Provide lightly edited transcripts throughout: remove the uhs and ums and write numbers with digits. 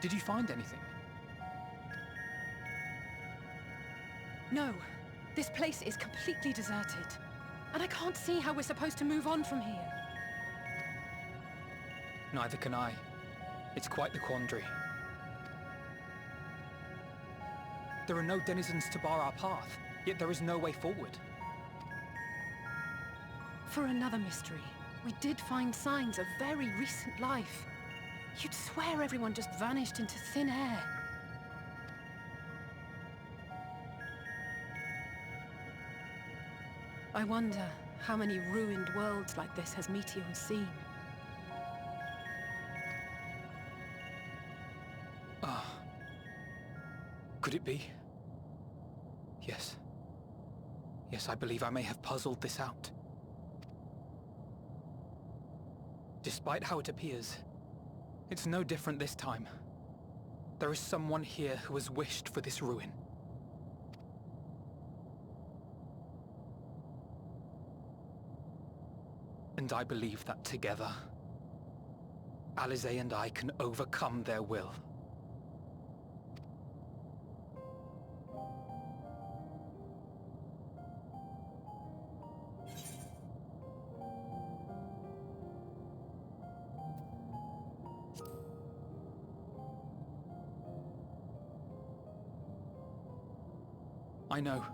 Did you find anything? No. This place is completely deserted. And I can't see how we're supposed to move on from here. Neither can I. It's quite the quandary. There are no denizens to bar our path, yet there is no way forward. For another mystery, we did find signs of very recent life. You'd swear everyone just vanished into thin air. I wonder how many ruined worlds like this has Meteion seen. Could it be? Yes. Yes, I believe I may have puzzled this out. Despite how it appears, it's no different this time. There is someone here who has wished for this ruin. And I believe that together, Alisaie and I can overcome their will. I know.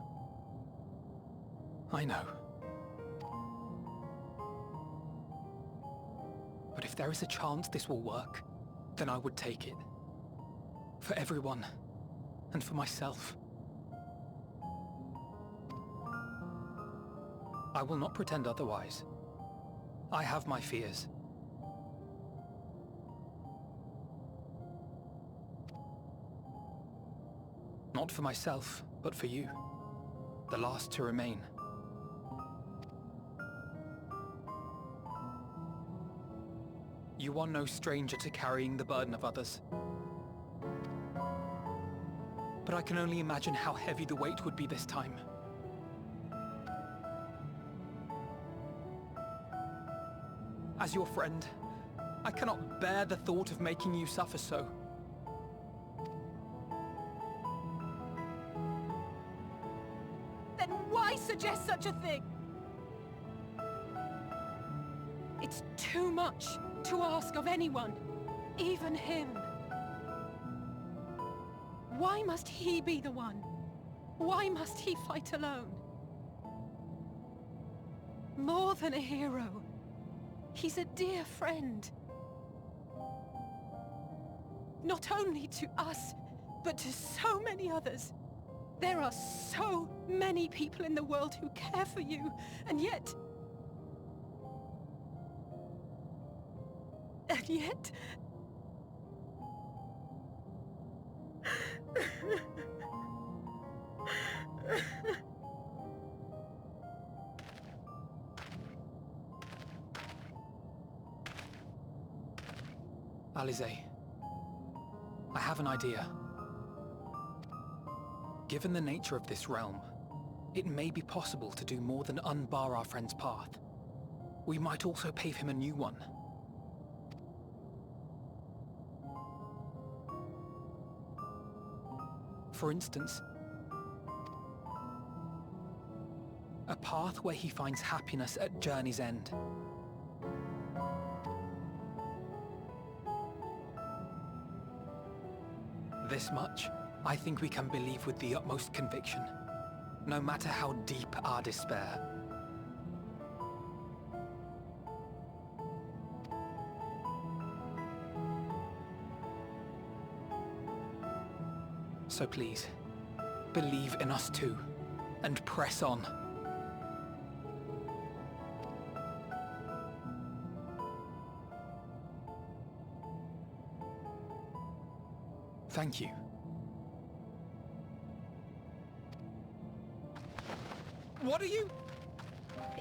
I know. But if there is a chance this will work, then I would take it. For everyone, and for myself. I will not pretend otherwise. I have my fears. Not for myself, but for you. The last to remain. You are no stranger to carrying the burden of others. But I can only imagine how heavy the weight would be this time. As your friend, I cannot bear the thought of making you suffer so. Then why suggest such a thing? It's too much to ask of anyone, even him. Why must he be the one? Why must he fight alone? More than a hero, he's a dear friend. Not only to us, but to so many others. There are so many people in the world who care for you, and yet... And yet... Alisaie, I have an idea. Given the nature of this realm, it may be possible to do more than unbar our friend's path. We might also pave him a new one. For instance, a path where he finds happiness at Journey's End. This much, I think we can believe with the utmost conviction, no matter how deep our despair. So please, believe in us too, and press on. Thank you. What are you?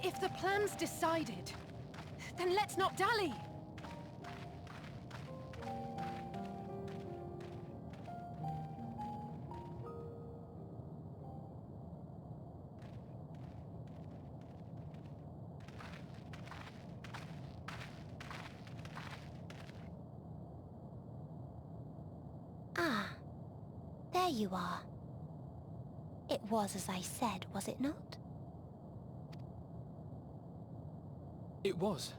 If the plan's decided, then let's not dally. There you are. It was as I said, was it not? It was.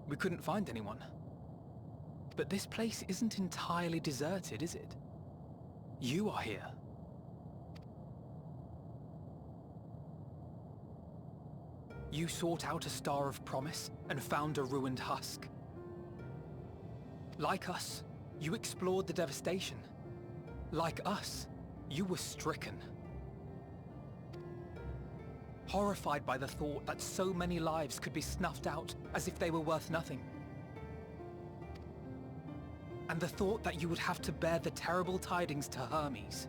We couldn't find anyone. But this place isn't entirely deserted, is it? You are here. You sought out a Star of Promise and found a ruined husk. Like us, you explored the devastation. Like us, you were stricken. Horrified by the thought that so many lives could be snuffed out as if they were worth nothing. And the thought that you would have to bear the terrible tidings to Hermes.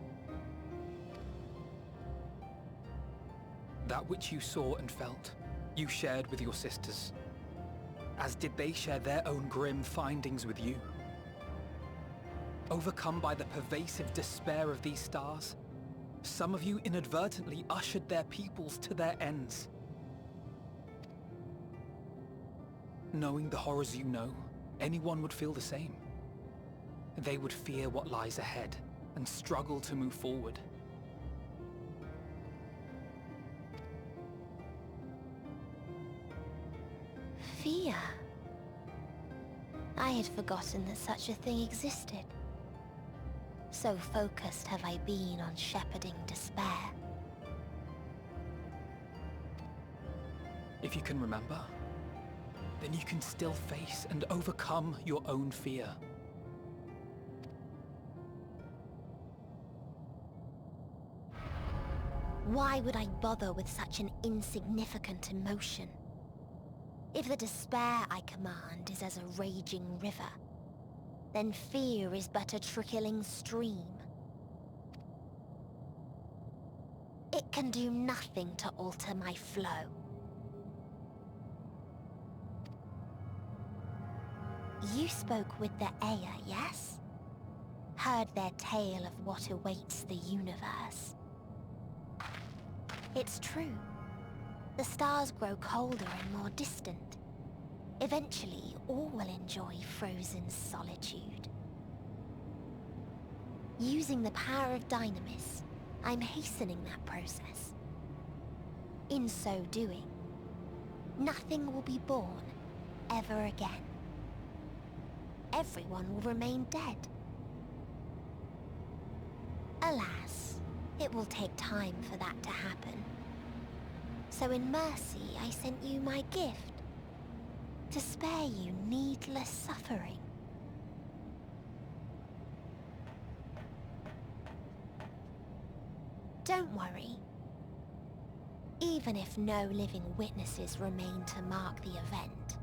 That which you saw and felt, you shared with your sisters, as did they share their own grim findings with you. Overcome by the pervasive despair of these stars, some of you inadvertently ushered their peoples to their ends. Knowing the horrors you know, anyone would feel the same. They would fear what lies ahead and struggle to move forward. Fear? I had forgotten that such a thing existed. So focused have I been on shepherding despair. If you can remember, then you can still face and overcome your own fear. Why would I bother with such an insignificant emotion? If the despair I command is as a raging river, then fear is but a trickling stream. It can do nothing to alter my flow. You spoke with the Aya, yes? Heard their tale of what awaits the universe. It's true. The stars grow colder and more distant. Eventually, all will enjoy frozen solitude. Using the power of Dynamis, I'm hastening that process. In so doing, nothing will be born ever again. Everyone will remain dead. Alas, it will take time for that to happen. So in mercy, I sent you my gift, to spare you needless suffering. Don't worry. Even if no living witnesses remain to mark the event,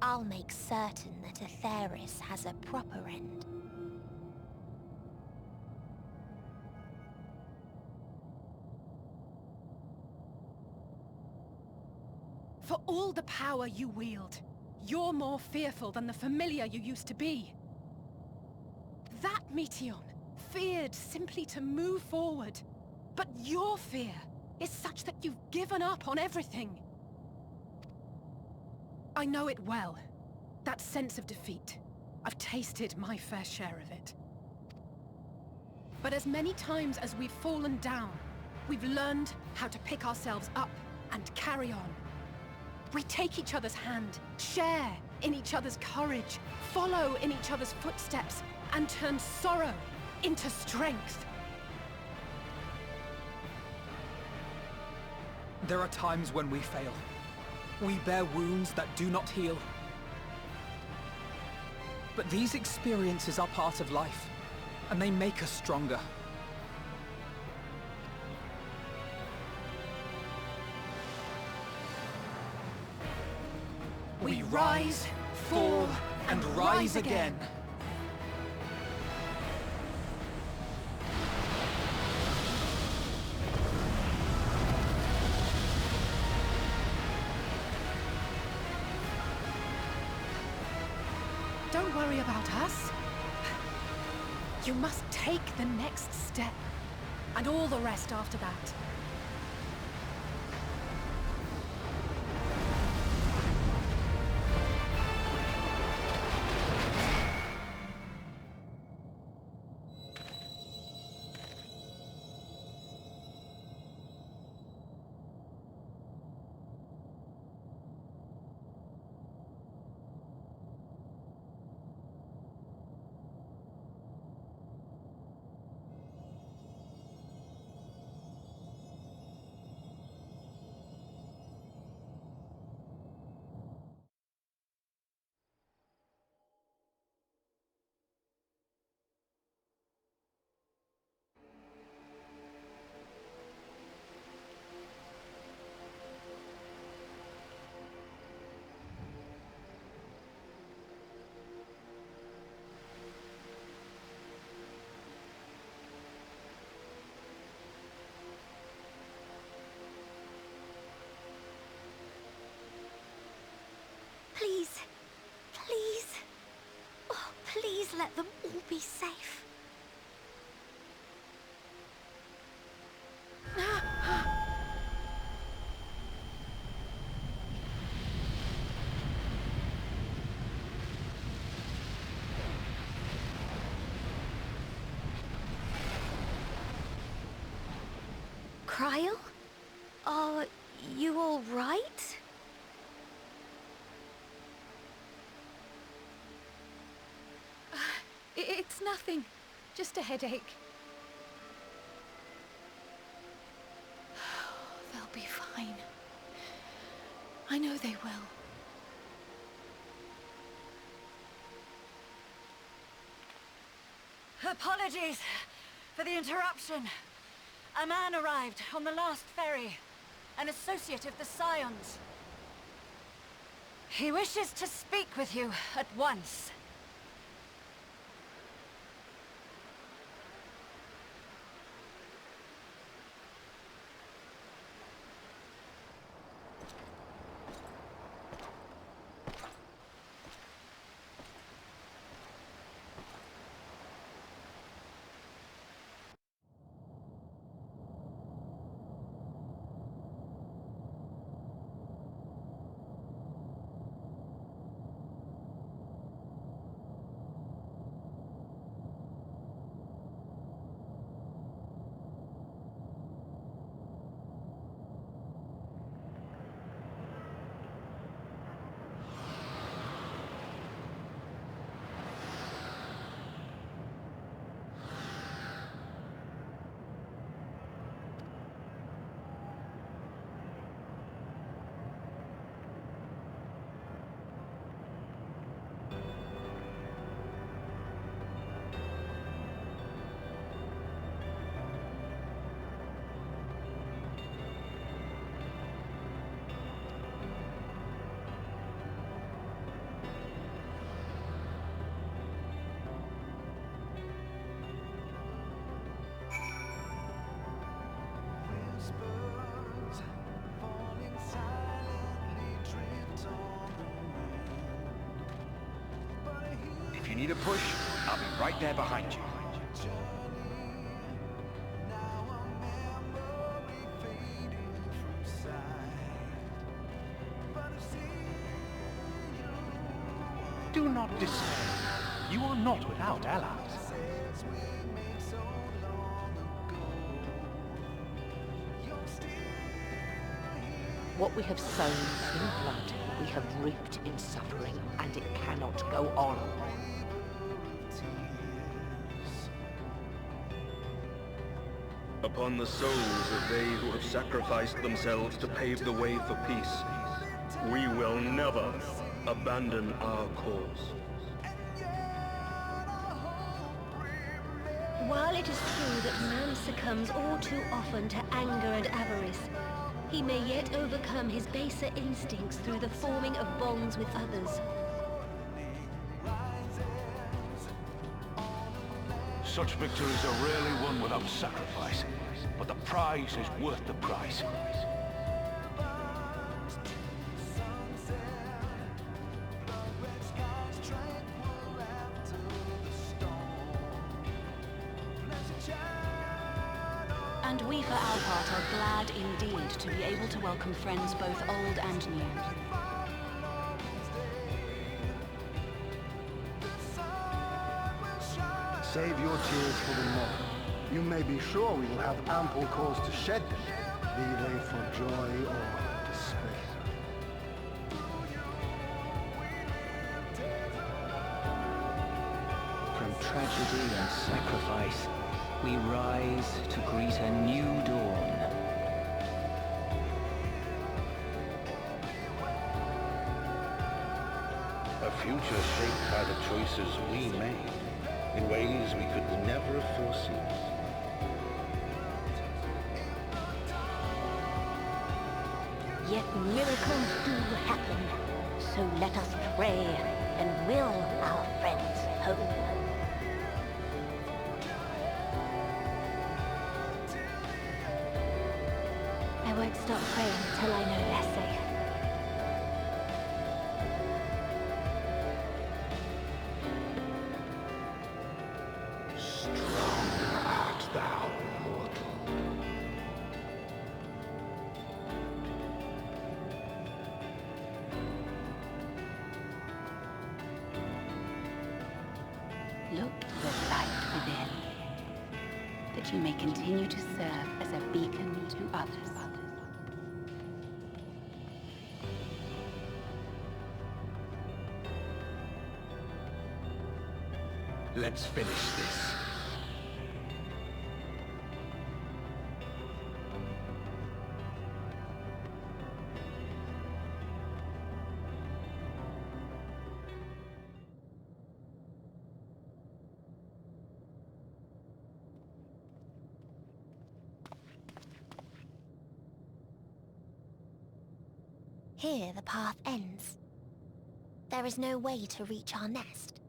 I'll make certain that Atheris has a proper end. For all the power you wield, you're more fearful than the familiar you used to be. That Meteion feared simply to move forward. But your fear is such that you've given up on everything. I know it well. That sense of defeat. I've tasted my fair share of it. But as many times as we've fallen down, we've learned how to pick ourselves up and carry on. We take each other's hand, share in each other's courage, follow in each other's footsteps, and turn sorrow into strength. There are times when we fail. We bear wounds that do not heal. But these experiences are part of life, and they make us stronger. We rise, fall, and rise again. Don't worry about us. You must take the next step, and all the rest after that. Please let them all be safe. Cryle? Are you all right? It's nothing. Just a headache. They'll be fine. I know they will. Apologies for the interruption. A man arrived on the last ferry, an associate of the Scions. He wishes to speak with you at once. If you need a push, I'll be right there behind you. Do not despair. You are not without allies. What we have sown in blood, we have reaped in suffering, and it cannot go on. Upon the souls of they who have sacrificed themselves to pave the way for peace, we will never abandon our cause. While it is true that man succumbs all too often to anger and avarice, he may yet overcome his baser instincts through the forming of bonds with others. Such victories are rarely won without sacrifice, but the prize is worth the price. And we for our part are glad indeed to be able to welcome friends both old and new. Save your tears for the morrow. You may be sure we will have ample cause to shed them, be they for joy or despair. From tragedy and sacrifice, we rise to greet a new dawn. A future shaped by the choices we made in ways we could never have foreseen. Yet miracles do happen, so let us pray and will our friends home. I won't stop praying till I know they're safe. Look to the light within, that you may continue to serve as a beacon to others. Let's finish this. Here the path ends. There is no way to reach our nest.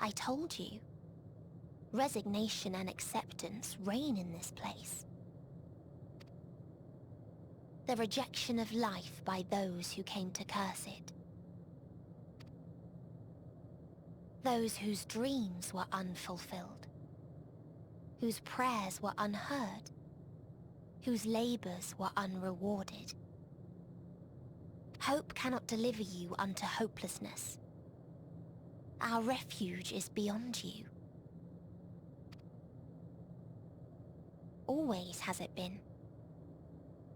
I told you. Resignation and acceptance reign in this place. The rejection of life by those who came to curse it. Those whose dreams were unfulfilled. Whose prayers were unheard. Whose labors were unrewarded. Hope cannot deliver you unto hopelessness. Our refuge is beyond you. Always has it been.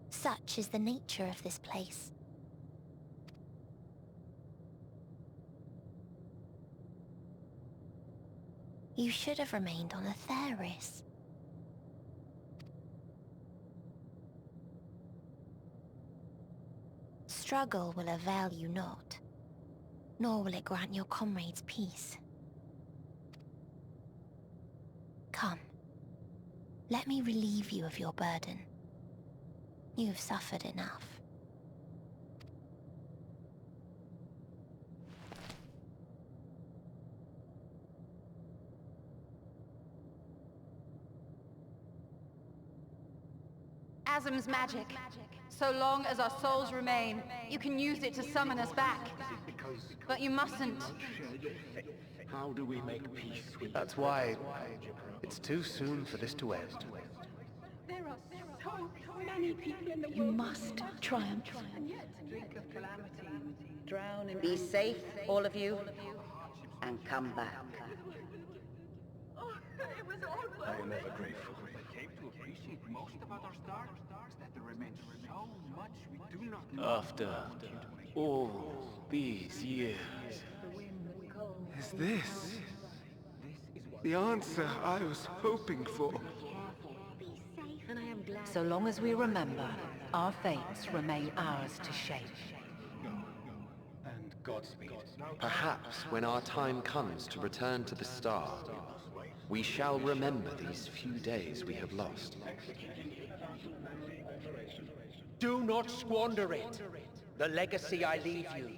Such is the nature of this place. You should have remained on Etheirys. Struggle will avail you not, nor will it grant your comrades peace. Come, let me relieve you of your burden. You have suffered enough. Azim's magic. So long as our souls remain, you can use it to summon us back. But you mustn't. How do we make peace with... That's why it's too soon for this to end. There are so many people in the world. You must triumph. Drink of calamity, drown in... Be safe, all of you, and come back. Oh, it was all I am ever grateful. I came to appreciate most about our stars, that there remains so much we do not know. After all these years, is this the answer I was hoping for? So long as we remember, our fates remain ours to shape. And Godspeed. Perhaps when our time comes to return to the star, we shall remember these few days we have lost. Do not squander it. The legacy I leave you.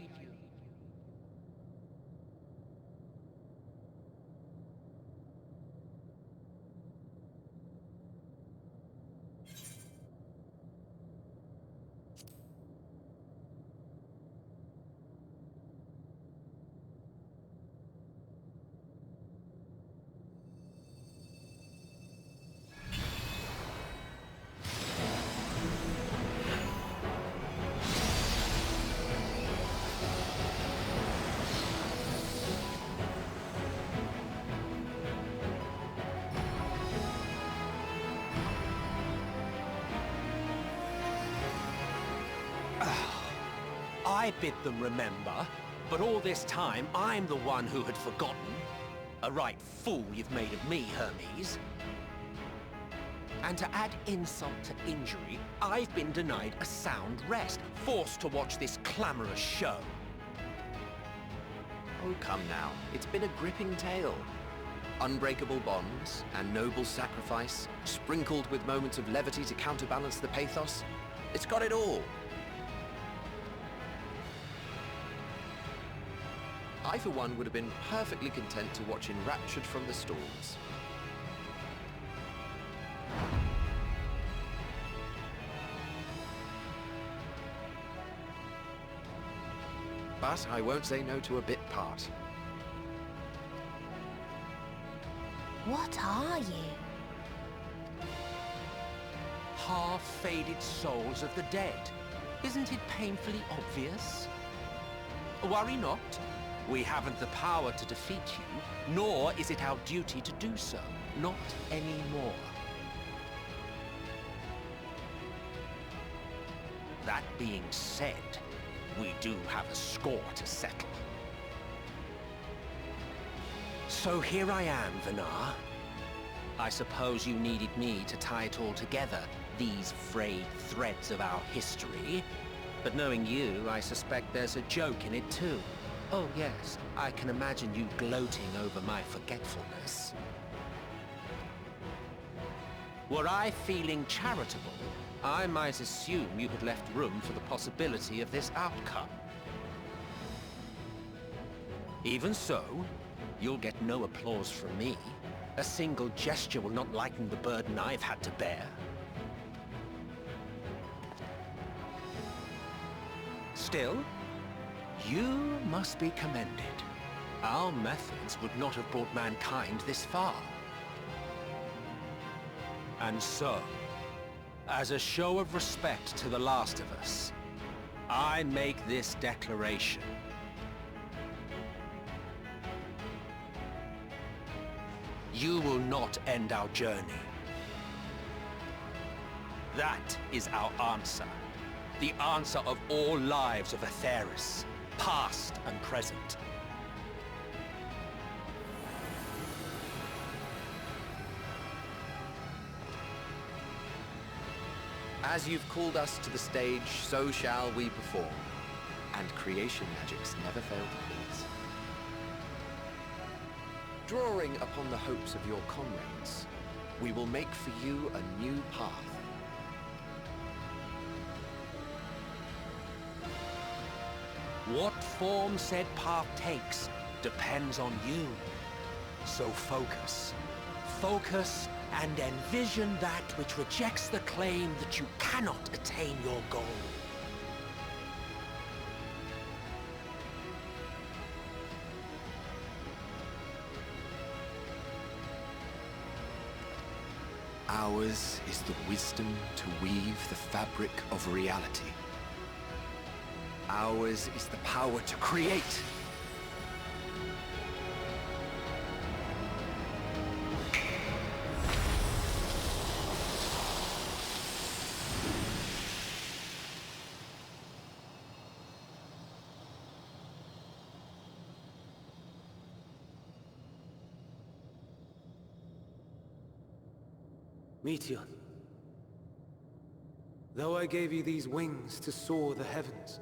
I bid them remember, but all this time I'm the one who had forgotten. A right fool you've made of me, Hermes. And to add insult to injury, I've been denied a sound rest, forced to watch this clamorous show. Oh, come now. It's been a gripping tale. Unbreakable bonds and noble sacrifice, sprinkled with moments of levity to counterbalance the pathos. It's got it all. I, for one, would have been perfectly content to watch enraptured from the storms. But I won't say no to a bit part. What are you? half-faded souls of the dead. Isn't it painfully obvious? Worry not. We haven't the power to defeat you, nor is it our duty to do so. Not anymore. That being said, we do have a score to settle. So here I am, Venar. I suppose you needed me to tie it all together, these frayed threads of our history. But knowing you, I suspect there's a joke in it too. Oh yes, I can imagine you gloating over my forgetfulness. Were I feeling charitable, I might assume you had left room for the possibility of this outcome. Even so, you'll get no applause from me. A single gesture will not lighten the burden I've had to bear. Still, you must be commended. Our methods would not have brought mankind this far. And so, as a show of respect to the last of us, I make this declaration. You will not end our journey. That is our answer. The answer of all lives of Aetheris, past and present. As you've called us to the stage, so shall we perform. And creation magics never fail to please. Drawing upon the hopes of your comrades, we will make for you a new path. What form said path takes depends on you. So focus. Focus and envision that which rejects the claim that you cannot attain your goal. Ours is the wisdom to weave the fabric of reality. Ours is the power to create. Meteion, though I gave you these wings to soar the heavens,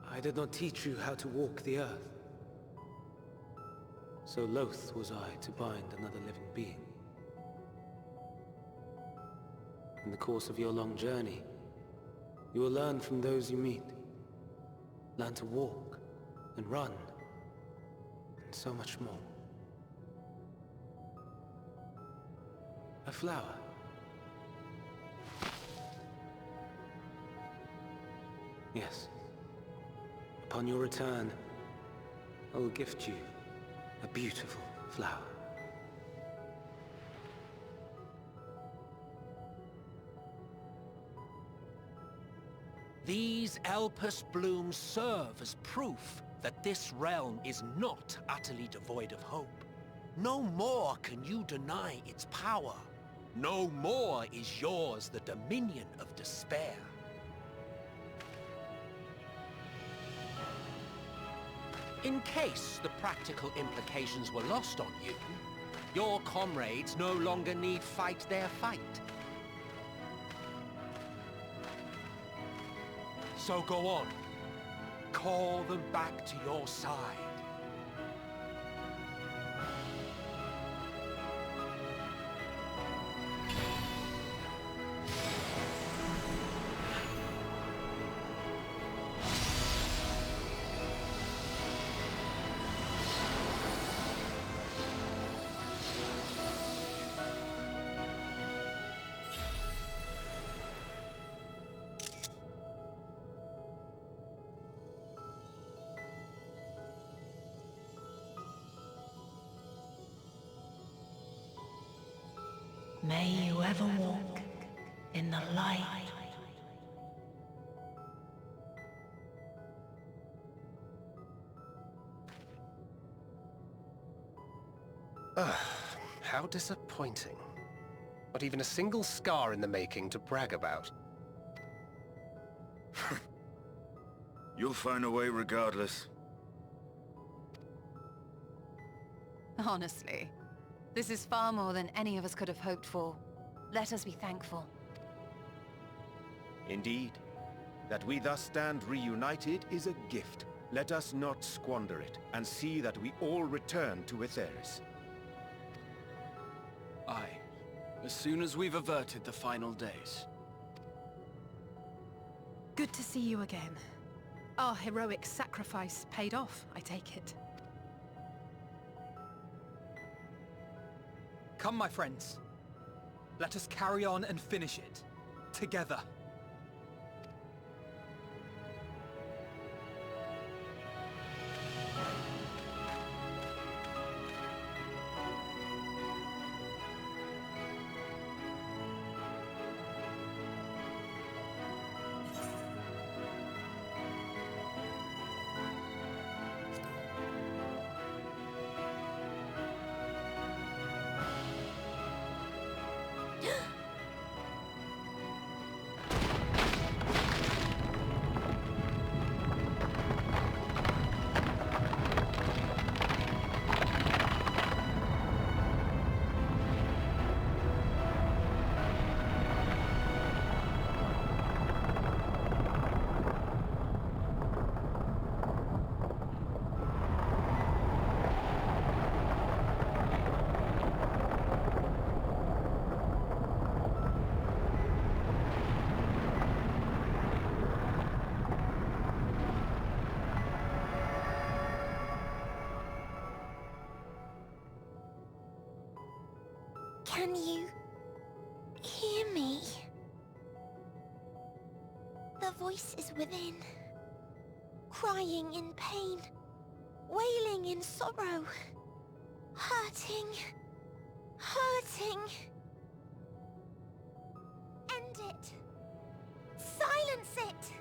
I did not teach you how to walk the earth. So loath was I to bind another living being. In the course of your long journey, you will learn from those you meet. Learn to walk and run, and so much more. A flower. Yes. Upon your return, I will gift you a beautiful flower. These Elpis blooms serve as proof that this realm is not utterly devoid of hope. No more can you deny its power. No more is yours the dominion of despair. In case the practical implications were lost on you, your comrades no longer need fight their fight. So go on. Call them back to your side. May you ever walk in the light. How disappointing. Not even a single scar in the making to brag about. You'll find a way regardless. Honestly, this is far more than any of us could have hoped for. Let us be thankful. Indeed. That we thus stand reunited is a gift. Let us not squander it, and see that we all return to Etheirys. Aye. As soon as we've averted the final days. Good to see you again. Our heroic sacrifice paid off, I take it. Come, my friends. Let us carry on and finish it. Together. Can you hear me? The voice is within, crying in pain, wailing in sorrow, hurting, hurting. End it. Silence it.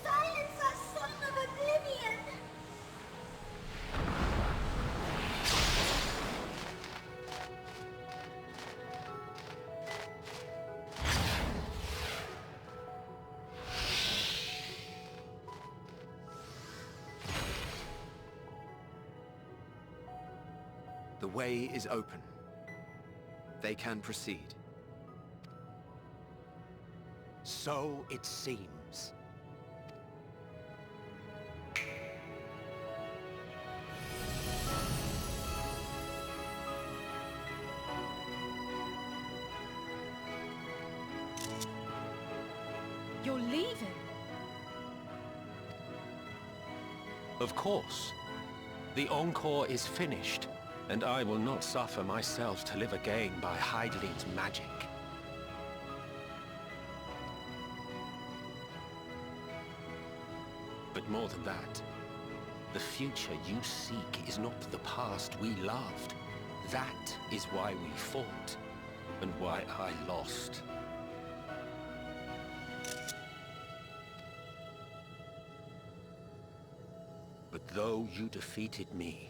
Silence our song of oblivion. The way is open. They can proceed. So it seems. You're leaving? Of course. The Encore is finished, and I will not suffer myself to live again by Hydaelyn's magic. But more than that, the future you seek is not the past we loved. That is why we fought, and why I lost. But though you defeated me,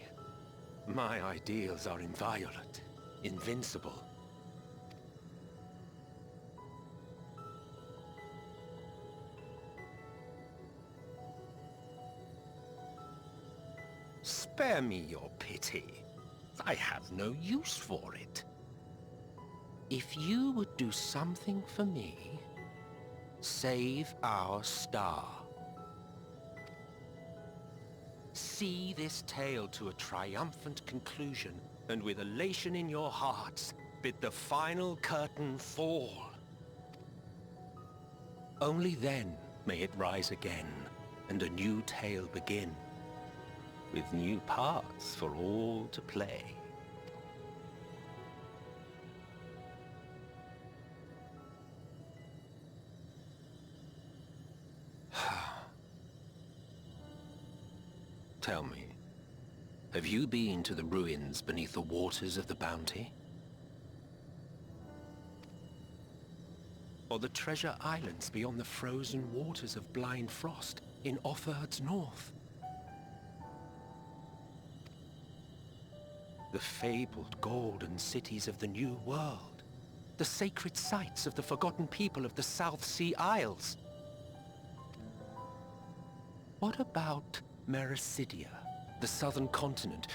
my ideals are inviolate, invincible. Spare me your pity. I have no use for it. If you would do something for me, save our star. See this tale to a triumphant conclusion, and with elation in your hearts, bid the final curtain fall. Only then may it rise again, and a new tale begin, with new parts for all to play. Tell me, have you been to the ruins beneath the waters of the Bounty? Or the treasure islands beyond the frozen waters of Blind Frost in Offerd's north. The fabled golden cities of the New World. The sacred sites of the forgotten people of the South Sea Isles. What about Mericidia, the southern continent?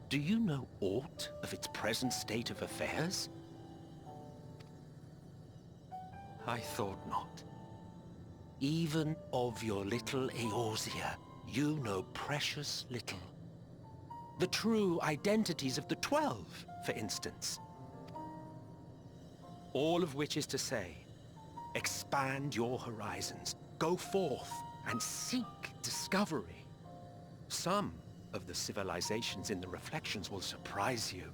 Do you know aught of its present state of affairs? I thought not. Even of your little Eorzea, you know precious little. The true identities of the 12, for instance. All of which is to say, expand your horizons, go forth and seek discovery. Some of the civilizations in the Reflections will surprise you.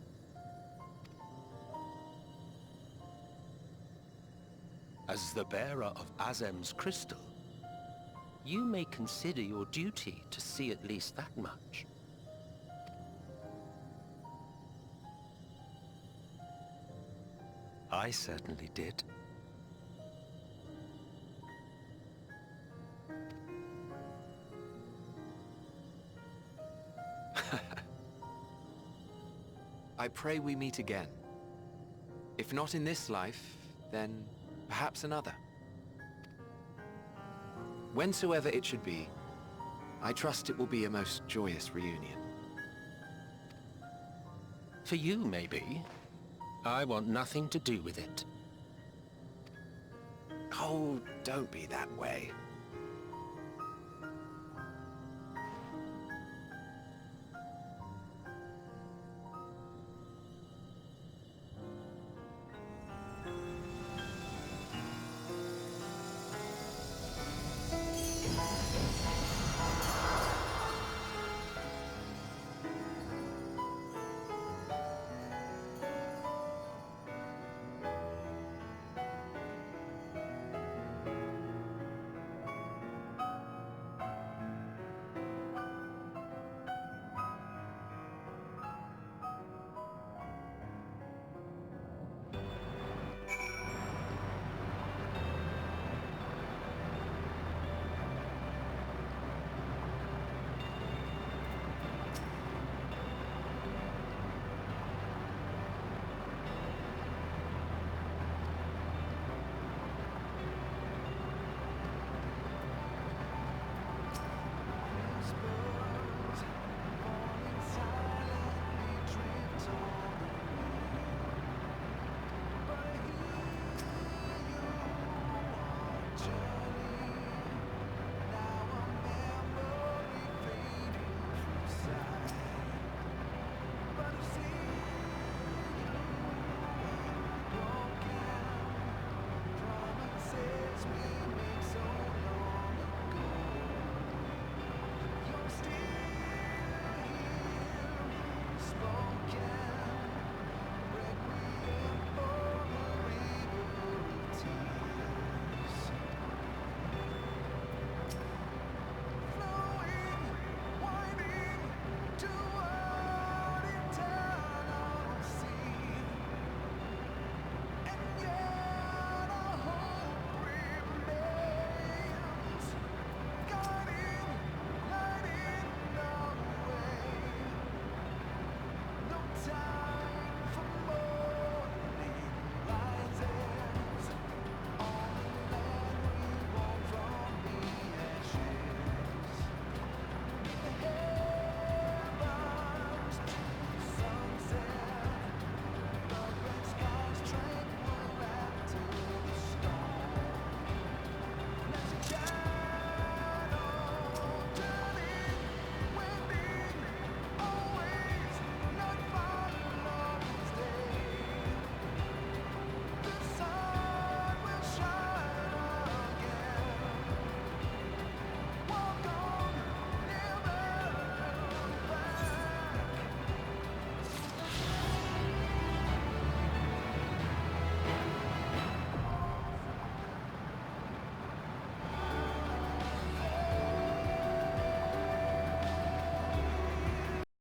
As the bearer of Azem's crystal, you may consider your duty to see at least that much. I certainly did. I pray we meet again. If not in this life, then perhaps another. Whensoever it should be, I trust it will be a most joyous reunion. For you, maybe. I want nothing to do with it. Oh, don't be that way.